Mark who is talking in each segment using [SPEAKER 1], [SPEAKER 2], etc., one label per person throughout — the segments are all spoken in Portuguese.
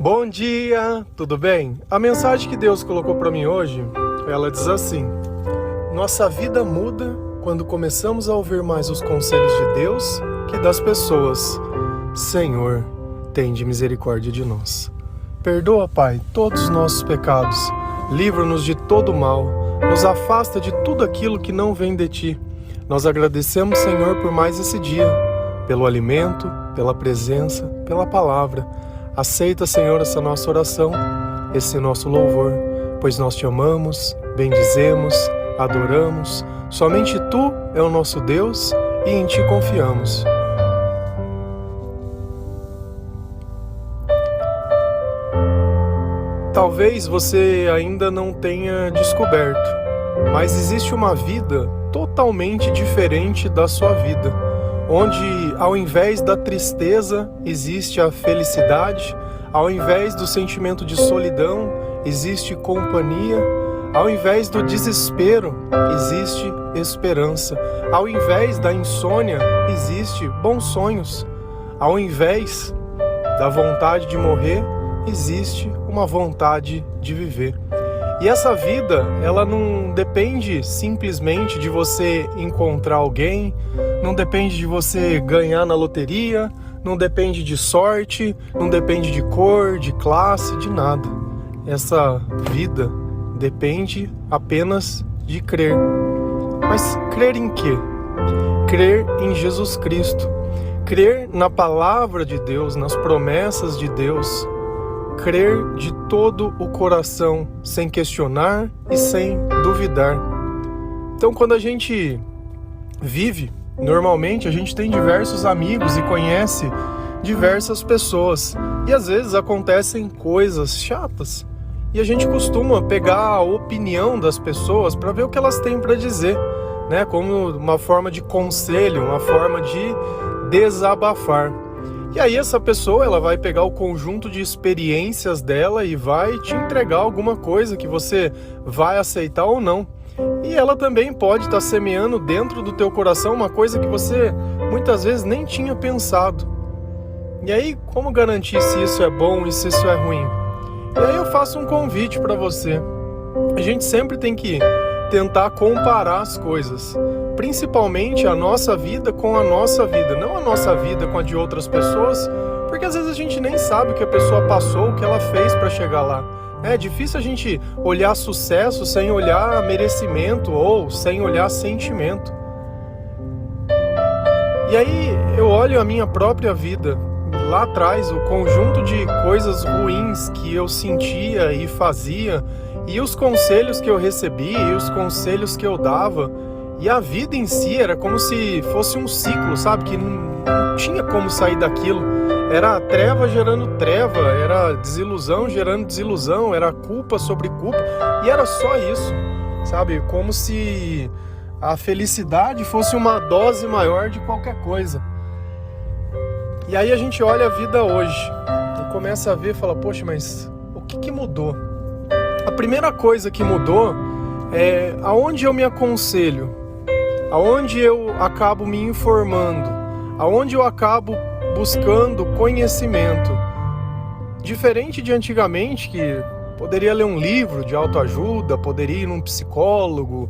[SPEAKER 1] Bom dia, tudo bem? A mensagem que Deus colocou para mim hoje, ela diz assim: nossa vida muda quando começamos a ouvir mais os conselhos de Deus que das pessoas. Senhor, tende misericórdia de nós. Perdoa, Pai, todos os nossos pecados, livra-nos de todo mal, nos afasta de tudo aquilo que não vem de Ti. Nós agradecemos, Senhor, por mais esse dia, pelo alimento, pela presença, pela palavra. Aceita, Senhor, essa nossa oração, esse nosso louvor, pois nós Te amamos, bendizemos, adoramos. Somente Tu é o nosso Deus e em Ti confiamos. Talvez você ainda não tenha descoberto, mas existe uma vida totalmente diferente da sua vida, onde ao invés da tristeza existe a felicidade, ao invés do sentimento de solidão existe companhia, ao invés do desespero existe esperança, ao invés da insônia existe bons sonhos, ao invés da vontade de morrer existe uma vontade de viver. E essa vida, ela não depende simplesmente de você encontrar alguém, não depende de você ganhar na loteria, não depende de sorte, não depende de cor, de classe, de nada. Essa vida depende apenas de crer. Mas crer em quê? Crer em Jesus Cristo. Crer na palavra de Deus, nas promessas de Deus. Crer de todo o coração, sem questionar e sem duvidar. Então, quando a gente vive, normalmente a gente tem diversos amigos e conhece diversas pessoas. E às vezes acontecem coisas chatas. E a gente costuma pegar a opinião das pessoas para ver o que elas têm para dizer, né? Como uma forma de conselho, uma forma de desabafar. E aí essa pessoa, ela vai pegar o conjunto de experiências dela e vai te entregar alguma coisa que você vai aceitar ou não. E ela também pode estar semeando dentro do teu coração uma coisa que você muitas vezes nem tinha pensado. E aí, como garantir se isso é bom e se isso é ruim? E aí eu faço um convite para você. A gente sempre tem que tentar comparar as coisas. Principalmente a nossa vida com a nossa vida, não a nossa vida com a de outras pessoas, porque às vezes a gente nem sabe o que a pessoa passou, o que ela fez para chegar lá. É difícil a gente olhar sucesso sem olhar merecimento ou sem olhar sentimento. E aí eu olho a minha própria vida, lá atrás, o conjunto de coisas ruins que eu sentia e fazia, e os conselhos que eu recebia, e os conselhos que eu dava. E a vida em si era como se fosse um ciclo, sabe? Que não tinha como sair daquilo. Era treva gerando treva, era desilusão gerando desilusão, era culpa sobre culpa. E era só isso, sabe? Como se a felicidade fosse uma dose maior de qualquer coisa. E aí a gente olha a vida hoje e começa a ver e fala, poxa, mas o que mudou? A primeira coisa que mudou é aonde eu me aconselho. Aonde eu acabo me informando, aonde eu acabo buscando conhecimento. Diferente de antigamente, que poderia ler um livro de autoajuda, poderia ir num psicólogo,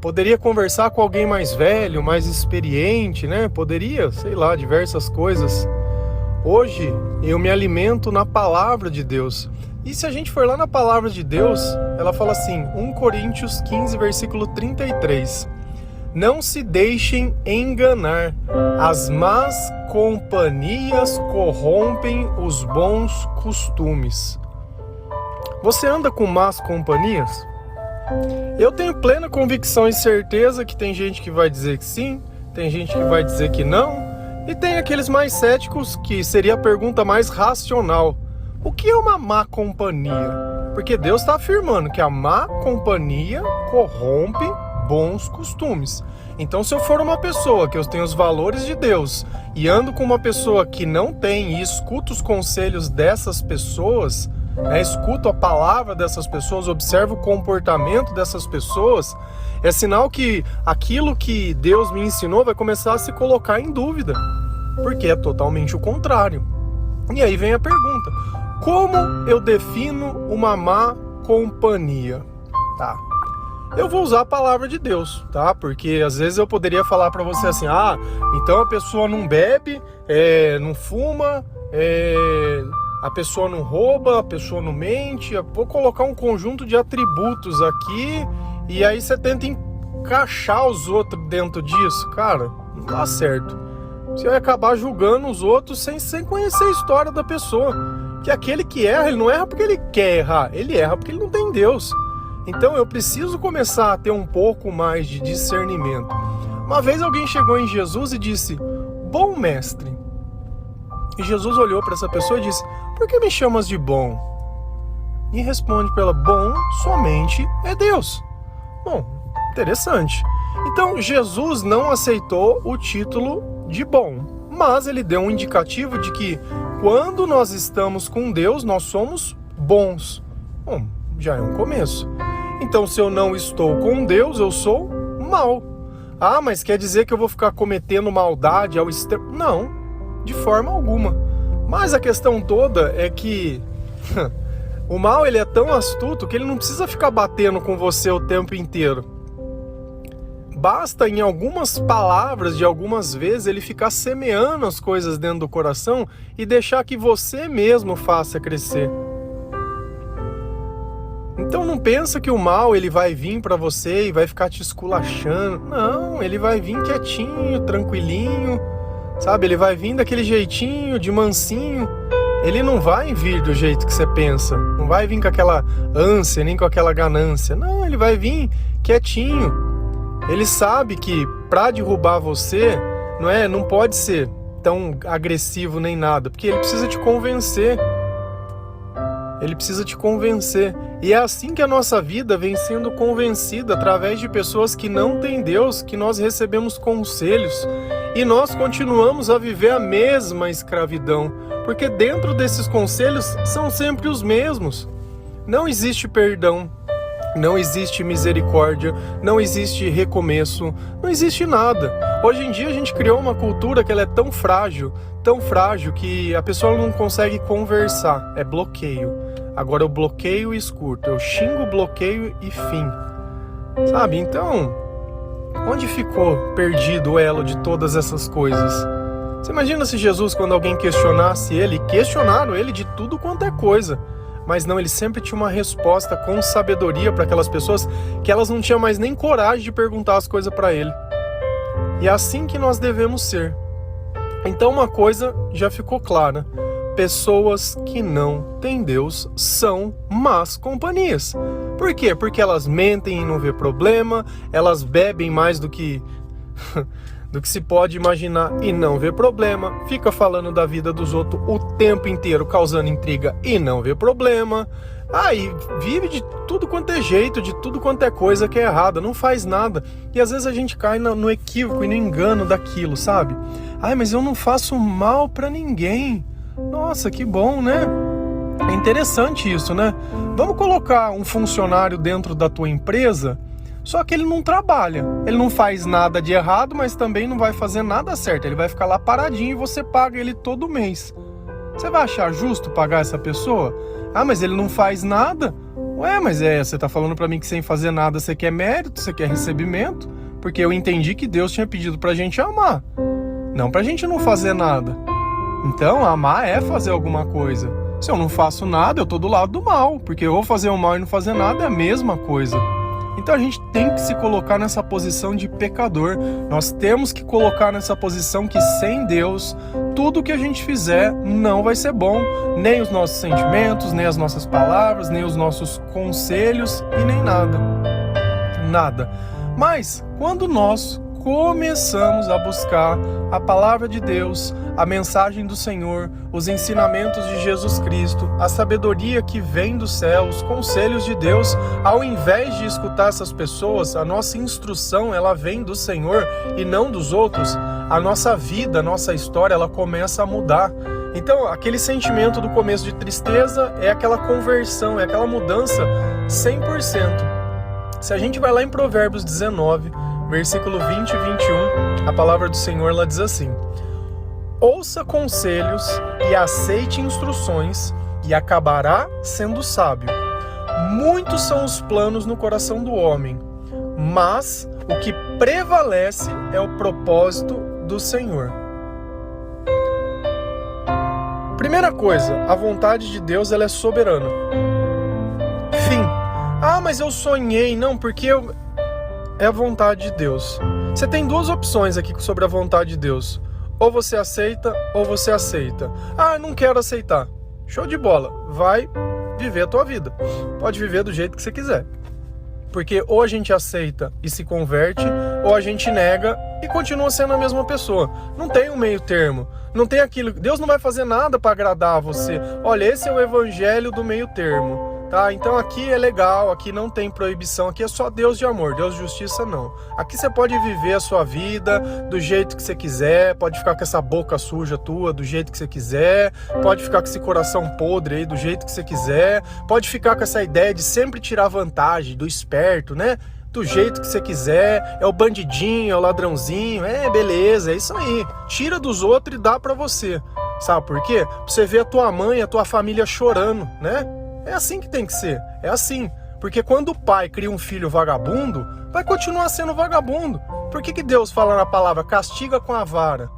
[SPEAKER 1] poderia conversar com alguém mais velho, mais experiente, né? Poderia, sei lá, diversas coisas. Hoje eu me alimento na palavra de Deus. E se a gente for lá na palavra de Deus, ela fala assim, 1 Coríntios 15, versículo 33. Não se deixem enganar, as más companhias corrompem os bons costumes. Você anda com más companhias? Eu tenho plena convicção e certeza que tem gente que vai dizer que sim, tem gente que vai dizer que não, e tem aqueles mais céticos que seria a pergunta mais racional. O que é uma má companhia? Porque Deus está afirmando que a má companhia corrompe bons costumes. Então, se eu for uma pessoa que eu tenho os valores de Deus e ando com uma pessoa que não tem e escuto os conselhos dessas pessoas, escuto a palavra dessas pessoas, observo o comportamento dessas pessoas, é sinal que aquilo que Deus me ensinou vai começar a se colocar em dúvida, porque é totalmente o contrário. E aí vem a pergunta, Como eu defino uma má companhia? Tá. Eu vou usar a palavra de Deus, tá? Porque às vezes eu poderia falar para você assim, então a pessoa não bebe, não fuma, a pessoa não rouba, a pessoa não mente. Eu vou colocar um conjunto de atributos aqui e aí você tenta encaixar os outros dentro disso. Cara, não dá certo. Você vai acabar julgando os outros sem conhecer a história da pessoa. Que aquele que erra, ele não erra porque ele quer errar, ele erra porque ele não tem Deus. Então eu preciso começar a ter um pouco mais de discernimento. Uma vez alguém chegou em Jesus e disse, bom mestre. E Jesus olhou para essa pessoa e disse, por que me chamas de bom? E responde para ela, bom somente é Deus. Bom, interessante. Então Jesus não aceitou o título de bom, mas ele deu um indicativo de que quando nós estamos com Deus, nós somos bons. Bom, já é um começo. Então, se eu não estou com Deus, eu sou mal. Mas quer dizer que eu vou ficar cometendo maldade ao extremo? Não, de forma alguma. Mas a questão toda é que o mal ele é tão astuto que ele não precisa ficar batendo com você o tempo inteiro. Basta em algumas palavras, de algumas vezes, ele ficar semeando as coisas dentro do coração e deixar que você mesmo faça crescer. Então não pensa que o mal ele vai vir para você e vai ficar te esculachando. Não, ele vai vir quietinho, tranquilinho, sabe? Ele vai vir daquele jeitinho, de mansinho. Ele não vai vir do jeito que você pensa. Não vai vir com aquela ânsia, nem com aquela ganância. Não, ele vai vir quietinho. Ele sabe que para derrubar você, não pode ser tão agressivo nem nada, porque ele precisa te convencer. Ele precisa te convencer. E é assim que a nossa vida vem sendo convencida, através de pessoas que não têm Deus, que nós recebemos conselhos. E nós continuamos a viver a mesma escravidão, porque dentro desses conselhos são sempre os mesmos. Não existe perdão. Não existe misericórdia, não existe recomeço, não existe nada. Hoje em dia a gente criou uma cultura que ela é tão frágil que a pessoa não consegue conversar, é bloqueio. Agora eu bloqueio e escuto, eu xingo, bloqueio e fim. Sabe, então, onde ficou perdido o elo de todas essas coisas? Você imagina se Jesus, quando alguém questionasse ele, questionaram ele de tudo quanto é coisa. Mas não, ele sempre tinha uma resposta com sabedoria para aquelas pessoas que elas não tinham mais nem coragem de perguntar as coisas para ele. E é assim que nós devemos ser. Então uma coisa já ficou clara. Pessoas que não têm Deus são más companhias. Por quê? Porque elas mentem e não vê problema, elas bebem mais do que se pode imaginar e não vê problema, fica falando da vida dos outros o tempo inteiro, causando intriga e não vê problema, e vive de tudo quanto é jeito, de tudo quanto é coisa que é errada, não faz nada, e às vezes a gente cai no equívoco e no engano daquilo, sabe? Mas eu não faço mal pra ninguém. Nossa, que bom, né? É interessante isso, né? Vamos colocar um funcionário dentro da tua empresa. Só que ele não trabalha, ele não faz nada de errado, mas também não vai fazer nada certo. Ele vai ficar lá paradinho e você paga ele todo mês. Você vai achar justo pagar essa pessoa? Mas ele não faz nada? Mas você tá falando pra mim que sem fazer nada você quer mérito, você quer recebimento? Porque eu entendi que Deus tinha pedido pra gente amar, não pra gente não fazer nada. Então amar é fazer alguma coisa. Se eu não faço nada, eu tô do lado do mal, porque eu vou fazer o mal e não fazer nada é a mesma coisa. Então a gente tem que se colocar nessa posição de pecador. Nós temos que colocar nessa posição que sem Deus, tudo que a gente fizer não vai ser bom. Nem os nossos sentimentos, nem as nossas palavras, nem os nossos conselhos e nem nada. Nada. Mas quando nós começamos a buscar a palavra de Deus, a mensagem do Senhor, os ensinamentos de Jesus Cristo, a sabedoria que vem do céu, os conselhos de Deus, ao invés de escutar essas pessoas, a nossa instrução ela vem do Senhor e não dos outros, a nossa vida, a nossa história, ela começa a mudar. Então, aquele sentimento do começo de tristeza é aquela conversão, é aquela mudança 100%. Se a gente vai lá em Provérbios 19, versículo 20 e 21, a palavra do Senhor ela diz assim: ouça conselhos e aceite instruções, e acabará sendo sábio. Muitos são os planos no coração do homem, mas o que prevalece é o propósito do Senhor. Primeira coisa, a vontade de Deus, ela é soberana. Fim. Ah, mas eu sonhei. Não, porque é a vontade de Deus. Você tem duas opções aqui sobre a vontade de Deus. Ou você aceita, ou você aceita. Ah, eu não quero aceitar. Show de bola. Vai viver a tua vida. Pode viver do jeito que você quiser. Porque ou a gente aceita e se converte, ou a gente nega e continua sendo a mesma pessoa. Não tem um meio termo. Não tem aquilo. Deus não vai fazer nada para agradar você. Olha, esse é o evangelho do meio termo. Tá? Então aqui é legal, aqui não tem proibição, aqui é só Deus de amor, Deus de justiça não. Aqui você pode viver a sua vida do jeito que você quiser, pode ficar com essa boca suja tua do jeito que você quiser, pode ficar com esse coração podre aí do jeito que você quiser, pode ficar com essa ideia de sempre tirar vantagem do esperto, né? Do jeito que você quiser, é o bandidinho, é o ladrãozinho, beleza, é isso aí. Tira dos outros e dá pra você. Sabe por quê? Pra você ver a tua mãe, a tua família chorando, né? É assim que tem que ser, é assim. Porque quando o pai cria um filho vagabundo, vai continuar sendo vagabundo. Por que Deus fala na palavra, castiga com a vara?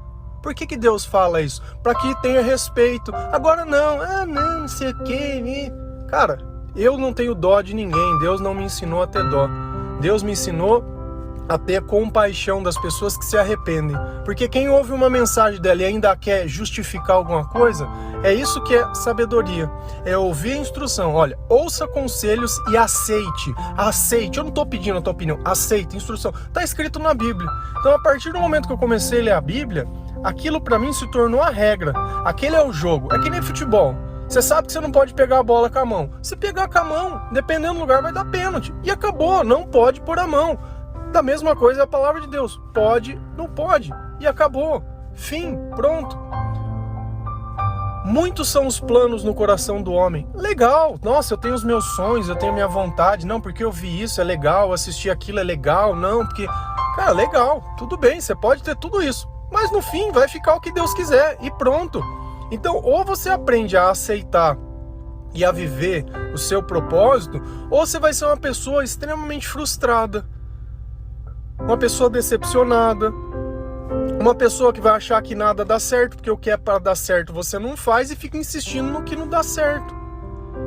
[SPEAKER 1] Por que Deus fala isso? Para que tenha respeito. Agora não sei o que. Cara, eu não tenho dó de ninguém, Deus não me ensinou a ter dó. Deus me ensinou a ter compaixão das pessoas que se arrependem. Porque quem ouve uma mensagem dela e ainda quer justificar alguma coisa, é isso que é sabedoria. É ouvir a instrução. Olha, ouça conselhos e aceite. Aceite. Eu não estou pedindo a tua opinião. Aceite. Instrução. Está escrito na Bíblia. Então, a partir do momento que eu comecei a ler a Bíblia, aquilo para mim se tornou a regra. Aquele é o jogo. É que nem futebol. Você sabe que você não pode pegar a bola com a mão. Se pegar com a mão, dependendo do lugar, vai dar pênalti. E acabou. Não pode pôr a mão. Da mesma coisa é a palavra de Deus. Pode, não pode. E acabou. Fim, pronto. Muitos são os planos no coração do homem. Legal. Nossa, eu tenho os meus sonhos, eu tenho minha vontade. Não, porque eu vi isso, é legal. Assistir aquilo é legal. Não, porque... Cara, legal. Tudo bem, você pode ter tudo isso. Mas no fim vai ficar o que Deus quiser. E pronto. Então, ou você aprende a aceitar e a viver o seu propósito, ou você vai ser uma pessoa extremamente frustrada. Uma pessoa decepcionada, uma pessoa que vai achar que nada dá certo, porque o que é para dar certo você não faz e fica insistindo no que não dá certo.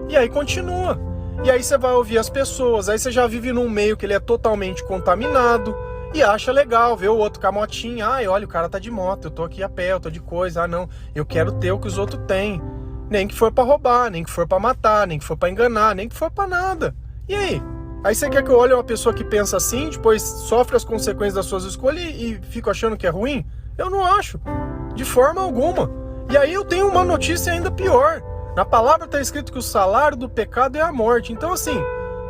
[SPEAKER 1] E aí continua. E aí você vai ouvir as pessoas, aí você já vive num meio que ele é totalmente contaminado e acha legal ver o outro com a motinha. Ai, olha, o cara tá de moto, eu tô aqui a pé, eu tô de coisa. Ah, não, eu quero ter o que os outros têm. Nem que for para roubar, nem que for para matar, nem que for para enganar, nem que for para nada. E aí? Aí você quer que eu olhe uma pessoa que pensa assim, depois sofre as consequências das suas escolhas e fica achando que é ruim? Eu não acho, de forma alguma. E aí eu tenho uma notícia ainda pior. Na palavra está escrito que o salário do pecado é a morte. Então assim,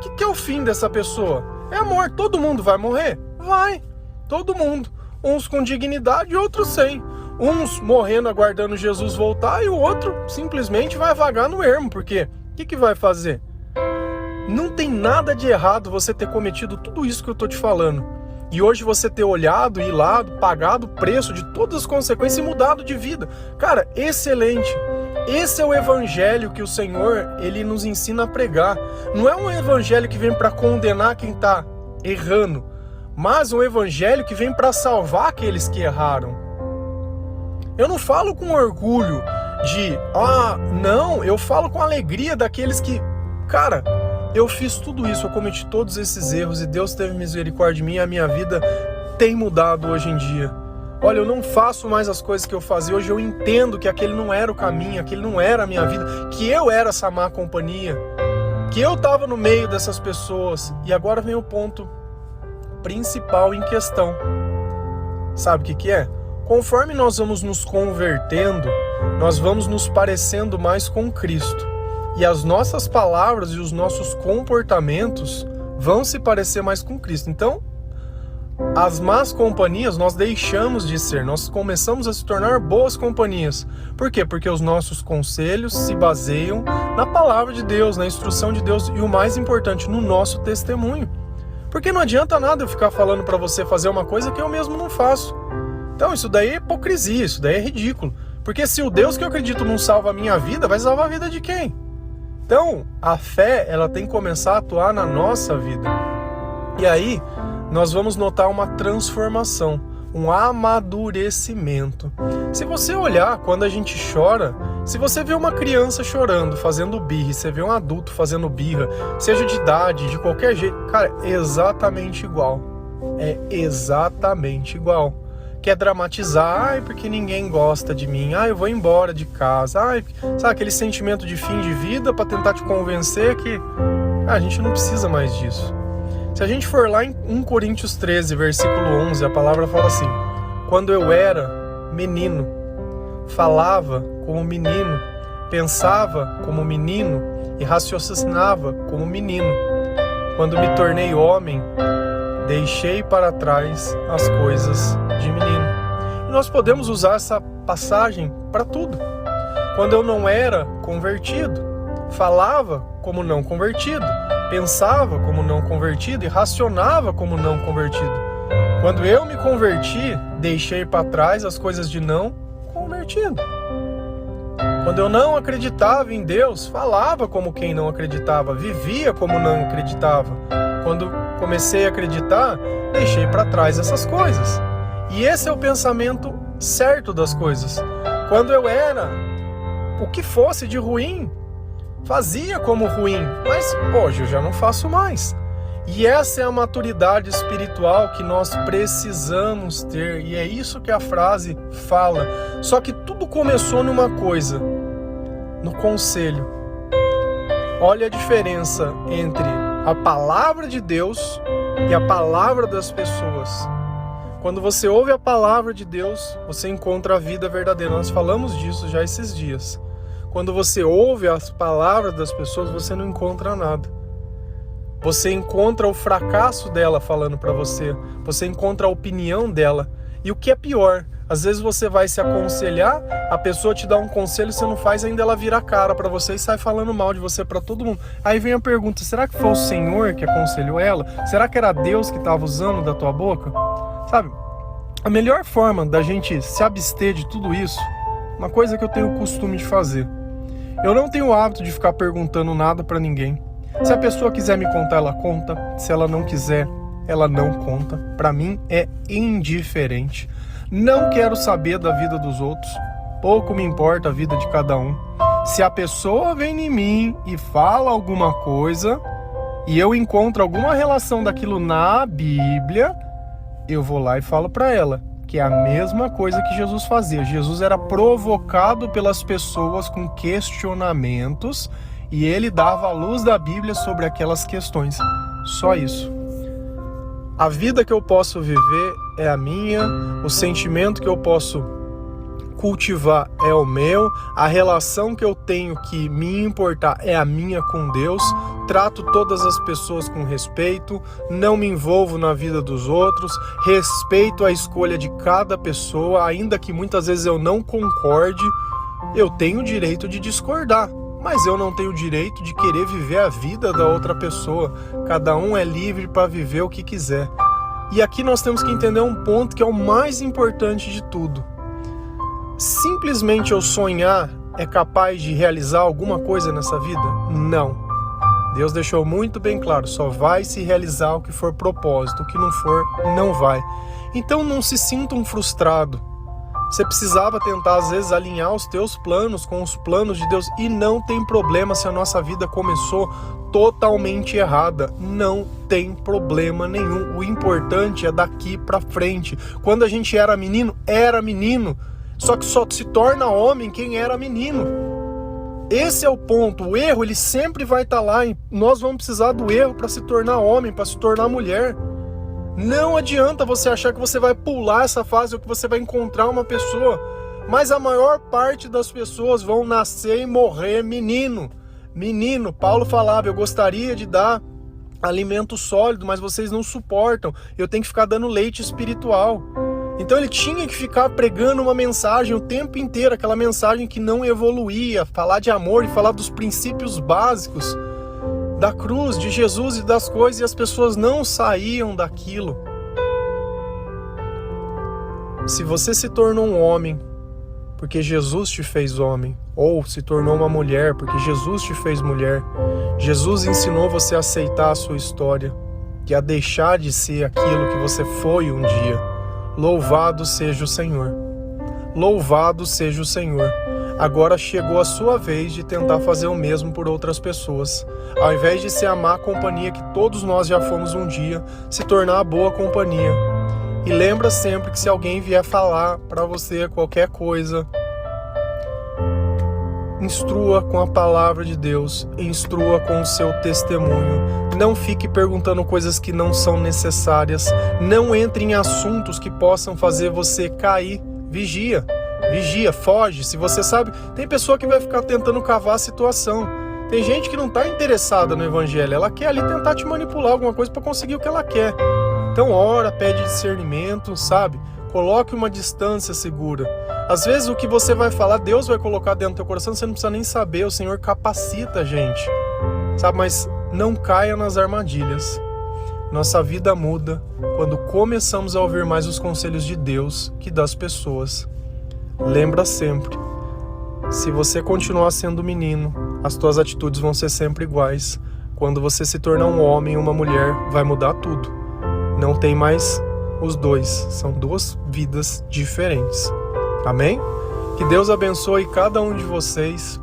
[SPEAKER 1] o que é o fim dessa pessoa? É a morte. Todo mundo vai morrer? Vai, todo mundo. Uns com dignidade e outros sem. Uns morrendo aguardando Jesus voltar e o outro simplesmente vai vagar no ermo. Porque o que vai fazer? Não tem nada de errado você ter cometido tudo isso que eu tô te falando. E hoje você ter olhado, ir lá, pagado o preço de todas as consequências e mudado de vida. Cara, excelente. Esse é o evangelho que o Senhor, ele nos ensina a pregar. Não é um evangelho que vem para condenar quem tá errando, mas um evangelho que vem para salvar aqueles que erraram. Eu não falo com orgulho de, não, eu falo com alegria daqueles que, cara, eu fiz tudo isso, eu cometi todos esses erros e Deus teve misericórdia de mim e a minha vida tem mudado hoje em dia. Olha, eu não faço mais as coisas que eu fazia. Hoje eu entendo que aquele não era o caminho, aquele não era a minha vida, que eu era essa má companhia, que eu estava no meio dessas pessoas. E agora vem o ponto principal em questão. Sabe o que é? Conforme nós vamos nos convertendo, nós vamos nos parecendo mais com Cristo. E as nossas palavras e os nossos comportamentos vão se parecer mais com Cristo. Então, as más companhias nós deixamos de ser, nós começamos a se tornar boas companhias. Por quê? Porque os nossos conselhos se baseiam na palavra de Deus, na instrução de Deus e o mais importante, no nosso testemunho. Porque não adianta nada eu ficar falando para você fazer uma coisa que eu mesmo não faço. Então isso daí é hipocrisia, isso daí é ridículo. Porque se o Deus que eu acredito não salva a minha vida, vai salvar a vida de quem? Então, a fé, ela tem que começar a atuar na nossa vida. E aí, nós vamos notar uma transformação, um amadurecimento. Se você olhar, quando a gente chora, se você vê uma criança chorando, fazendo birra, você vê um adulto fazendo birra, seja de idade, de qualquer jeito, cara, é exatamente igual. É exatamente igual. Quer dramatizar, ai, porque ninguém gosta de mim, ai, eu vou embora de casa, ai, sabe aquele sentimento de fim de vida para tentar te convencer que a gente não precisa mais disso. Se a gente for lá em 1 Coríntios 13, versículo 11, a palavra fala assim: quando eu era menino, falava como menino, pensava como menino e raciocinava como menino. Quando me tornei homem, deixei para trás as coisas de menino. E nós podemos usar essa passagem para tudo. Quando eu não era convertido, falava como não convertido, pensava como não convertido e racionava como não convertido. Quando eu me converti, deixei para trás as coisas de não convertido. Quando eu não acreditava em Deus, falava como quem não acreditava, vivia como não acreditava. Quando comecei a acreditar, deixei para trás essas coisas. E esse é o pensamento certo das coisas. Quando eu era o que fosse de ruim, fazia como ruim, mas hoje eu já não faço mais. E essa é a maturidade espiritual que nós precisamos ter, e é isso que a frase fala. Só que tudo começou numa coisa, no conselho. Olha a diferença entre a palavra de Deus e a palavra das pessoas. Quando você ouve a palavra de Deus, você encontra a vida verdadeira. Nós falamos disso já esses dias. Quando você ouve as palavras das pessoas, você não encontra nada. Você encontra o fracasso dela falando para você. Você encontra a opinião dela. E o que é pior, às vezes você vai se aconselhar, a pessoa te dá um conselho, você não faz, ainda ela vira a cara para você e sai falando mal de você para todo mundo. Aí vem a pergunta, será que foi o Senhor que aconselhou ela? Será que era Deus que estava usando da tua boca? Sabe, a melhor forma da gente se abster de tudo isso, uma coisa que eu tenho o costume de fazer. Eu não tenho o hábito de ficar perguntando nada para ninguém. Se a pessoa quiser me contar, ela conta. Se ela não quiser, ela não conta. Para mim é indiferente. Não quero saber da vida dos outros. Pouco me importa a vida de cada um. Se a pessoa vem em mim e fala alguma coisa e eu encontro alguma relação daquilo na Bíblia, eu vou lá e falo para ela. Que é a mesma coisa que Jesus fazia. Jesus era provocado pelas pessoas com questionamentos e ele dava a luz da Bíblia sobre aquelas questões. Só isso. A vida que eu posso viver é a minha, o sentimento que eu posso cultivar é o meu, a relação que eu tenho que me importar é a minha com Deus, trato todas as pessoas com respeito, não me envolvo na vida dos outros, respeito a escolha de cada pessoa, ainda que muitas vezes eu não concorde, eu tenho o direito de discordar, mas eu não tenho o direito de querer viver a vida da outra pessoa. Cada um é livre para viver o que quiser. E aqui nós temos que entender um ponto que é o mais importante de tudo. Simplesmente eu sonhar é capaz de realizar alguma coisa nessa vida? Não. Deus deixou muito bem claro, só vai se realizar o que for propósito, o que não for, não vai. Então não se sinta um frustrado. Você precisava tentar às vezes alinhar os teus planos com os planos de Deus e não tem problema se a nossa vida começou totalmente errada. Não tem problema nenhum. O importante é daqui pra frente. Quando a gente era menino, só que só se torna homem quem era menino. Esse é o ponto. O erro, ele sempre vai estar lá. Nós vamos precisar do erro para se tornar homem, para se tornar mulher. Não adianta você achar que você vai pular essa fase ou que você vai encontrar uma pessoa. Mas a maior parte das pessoas vão nascer e morrer menino. Menino, Paulo falava, eu gostaria de dar alimento sólido, mas vocês não suportam. Eu tenho que ficar dando leite espiritual. Então ele tinha que ficar pregando uma mensagem o tempo inteiro, aquela mensagem que não evoluía, falar de amor e falar dos princípios básicos da cruz, de Jesus e das coisas, e as pessoas não saíam daquilo. Se você se tornou um homem porque Jesus te fez homem, ou se tornou uma mulher, porque Jesus te fez mulher. Jesus ensinou você a aceitar a sua história e a deixar de ser aquilo que você foi um dia. Louvado seja o Senhor. Louvado seja o Senhor. Agora chegou a sua vez de tentar fazer o mesmo por outras pessoas. Ao invés de ser a má companhia que todos nós já fomos um dia, se tornar a boa companhia. E lembra sempre que se alguém vier falar para você qualquer coisa, instrua com a palavra de Deus, instrua com o seu testemunho. Não fique perguntando coisas que não são necessárias. Não entre em assuntos que possam fazer você cair. Vigia, foge. Se você sabe, tem pessoa que vai ficar tentando cavar a situação. Tem gente que não está interessada no evangelho, ela quer ali tentar te manipular alguma coisa para conseguir o que ela quer. Então ora, pede discernimento, sabe? Coloque uma distância segura. Às vezes o que você vai falar, Deus vai colocar dentro do teu coração, você não precisa nem saber, o Senhor capacita a gente, sabe? Mas não caia nas armadilhas. Nossa vida muda quando começamos a ouvir mais os conselhos de Deus que das pessoas. Lembra sempre, se você continuar sendo menino, as tuas atitudes vão ser sempre iguais. Quando você se tornar um homem, uma mulher, vai mudar tudo. Não tem mais os dois, são duas vidas diferentes. Amém? Que Deus abençoe cada um de vocês,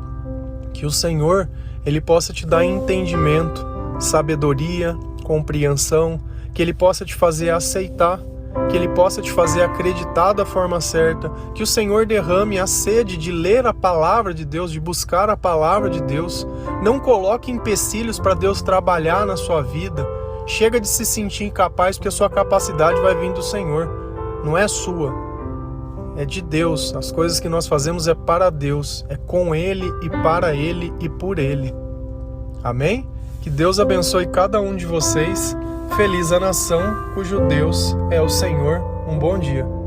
[SPEAKER 1] que o Senhor, Ele possa te dar entendimento, sabedoria, compreensão, que Ele possa te fazer aceitar, que Ele possa te fazer acreditar da forma certa, que o Senhor derrame a sede de ler a palavra de Deus, de buscar a palavra de Deus. Não coloque empecilhos para Deus trabalhar na sua vida. Chega de se sentir incapaz, porque a sua capacidade vai vir do Senhor, não é sua, é de Deus. As coisas que nós fazemos é para Deus, é com Ele e para Ele e por Ele. Amém? Que Deus abençoe cada um de vocês. Feliz a nação cujo Deus é o Senhor. Um bom dia.